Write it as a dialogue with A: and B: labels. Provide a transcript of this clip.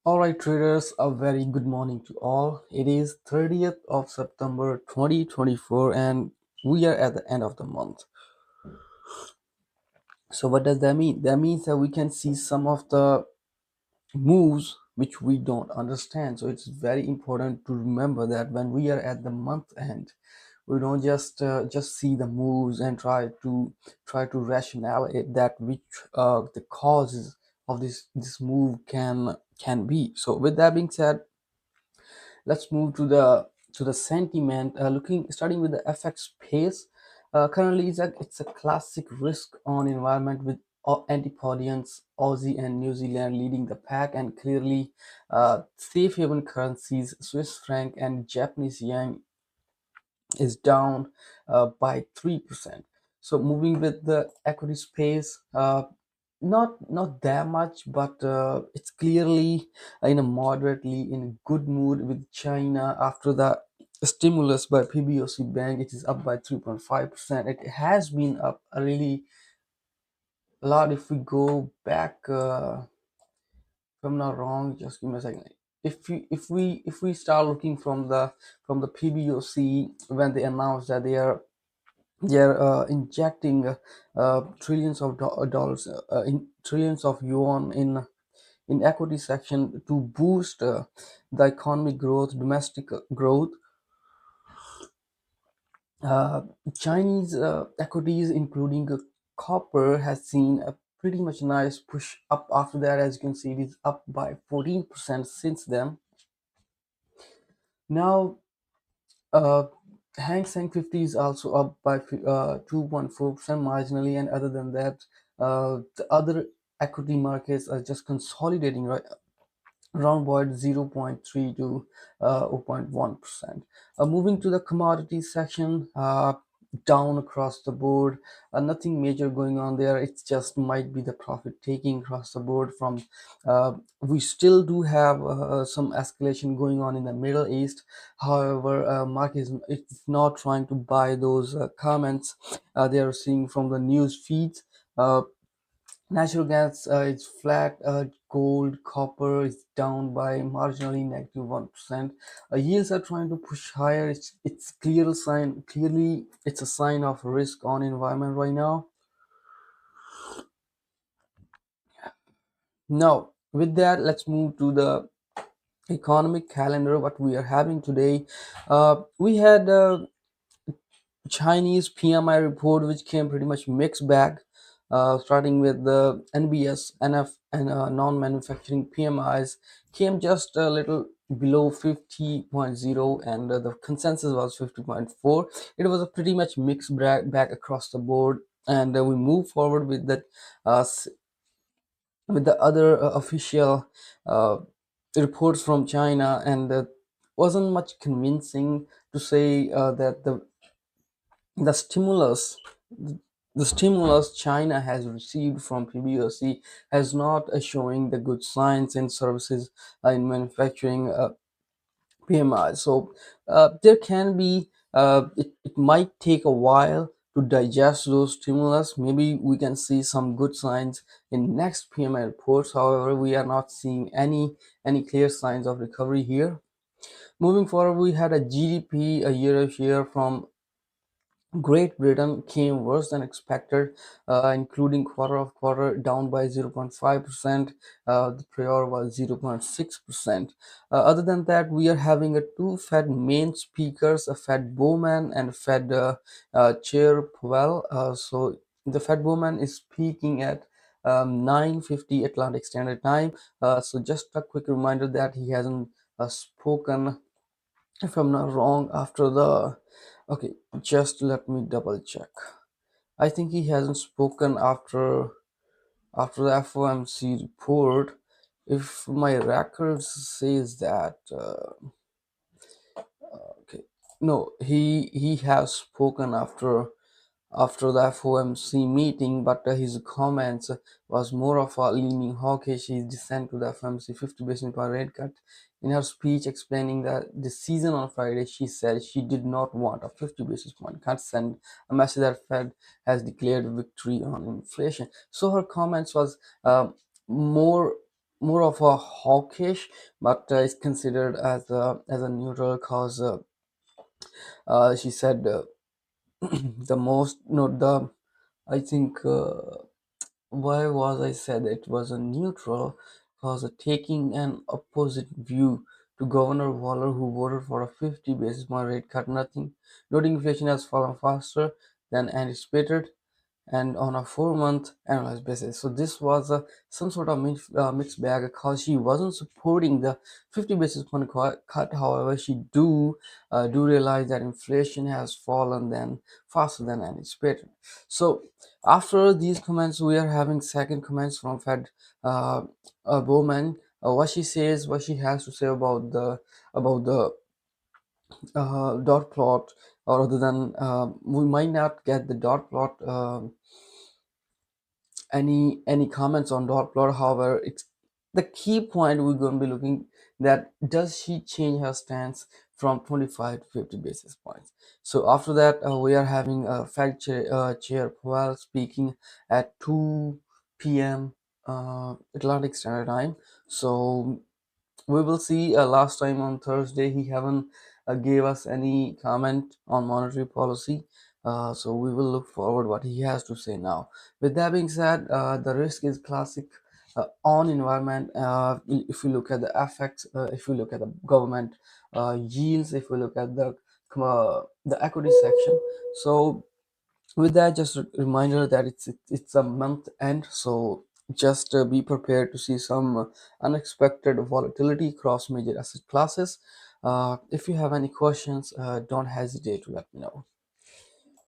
A: All right, traders, a very good morning to all. It is 30th of September 2024, and we are at the end of the month. So, what does that mean? That means that we can see some of the moves which we don't understand. So, it's very important to remember that when we are at the month end, we don't just see the moves and try to rationalize that which the causes of this move can be. So, with that being said, let's move to the sentiment. Looking starting with the FX pace. Currently, it's a classic risk on environment with Antipodeans, Aussie and New Zealand leading the pack, and clearly safe haven currencies Swiss franc and Japanese yen is down by 3%. So moving with the equity space, not that much, but it's clearly in a moderately in a good mood with China after the stimulus by PBoC Bank. It is up by 3.5%. It has been up a really lot. If we go back, if I'm not wrong, just give me a second. If we start looking from the PBoC when they announced that they are injecting trillions of dollars in trillions of yuan in equity section to boost the economic growth, domestic growth. Uh, Chinese equities, including copper, has seen a pretty much nice push up after that. As you can see, it is up by 14% since then. Now, uh, Hang Seng 50 is also up by 2.4% marginally, and other than that, the other equity markets are just consolidating right around about 0.3 to 0.1%. Moving to the commodities section, down across the board, nothing major going on there. It just might be the profit taking across the board from. We still do have some escalation going on in the Middle East. However, market is it's not trying to buy those comments they are seeing from the news feeds. Natural gas is flat. Gold, copper is down by marginally negative 1%. Yields are trying to push higher. It's clear sign. Clearly, it's a sign of risk on environment right now. Now, with that, let's move to the economic calendar. What we are having today, we had Chinese PMI report, which came pretty much mixed bag, starting with the NBS, NF, and non-manufacturing PMIs came just a little below 50.0, and the consensus was 50.4. It was a pretty much mixed bag across the board, and we move forward with that with the other official uh, reports from China, and wasn't much convincing to say that the stimulus the stimulus China has received from PBoC has not showing the good signs in services in manufacturing PMI. So there can be it might take a while to digest those stimulus. Maybe we can see some good signs in next PMI reports. However, we are not seeing any clear signs of recovery here. Moving forward, we had a GDP a year of year from Great Britain came worse than expected, including quarter of quarter down by 0.5%. The prior was 0.6%. Other than that, we are having a two Fed main speakers, a Fed Bowman and Fed Chair Powell. So the Fed Bowman is speaking at 9:50 Atlantic Standard Time. So just a quick reminder that he hasn't spoken, if I'm not wrong, after the. Okay, just let me double check. I think he hasn't spoken after the FOMC report. If my record says that, okay, no, he has spoken after the FOMC meeting, but his comments was more of a leaning hawkish. He dissent to the FOMC 50 basis point rate cut. In her speech explaining the decision on Friday, she said she did not want a 50 basis point cut, send a message that Fed has declared victory on inflation. So her comments was more more of a hawkish, but it's considered as a neutral cause. She said the most no the I think why was I said it was a neutral because taking an opposite view to Governor Waller, who voted for a 50 basis point rate cut, nothing, noting inflation has fallen faster than anticipated and on a 4 month annualized basis. So this was some sort of mixed bag because she wasn't supporting the 50 basis point cut. However, she do realize that inflation has fallen then faster than anticipated. So after these comments, we are having second comments from Fed Bowman. What she says, what she has to say about the dot plot, or other than we might not get the dot plot. Any comments on dot plot. However, it's the key point we're going to be looking that does she change her stance from 25 to 50 basis points. So after that, we are having chair Powell speaking at 2 p.m. Atlantic Standard Time. So we will see. Last time on Thursday he haven't gave us any comment on monetary policy, so we will look forward what he has to say now. With that being said, the risk is classic on environment. If we look at the effects, if we look at the government yields, if we look at the equity section. So with that, just a reminder that it's a month end, so just be prepared to see some unexpected volatility across major asset classes. If you have any questions, don't hesitate to let me know.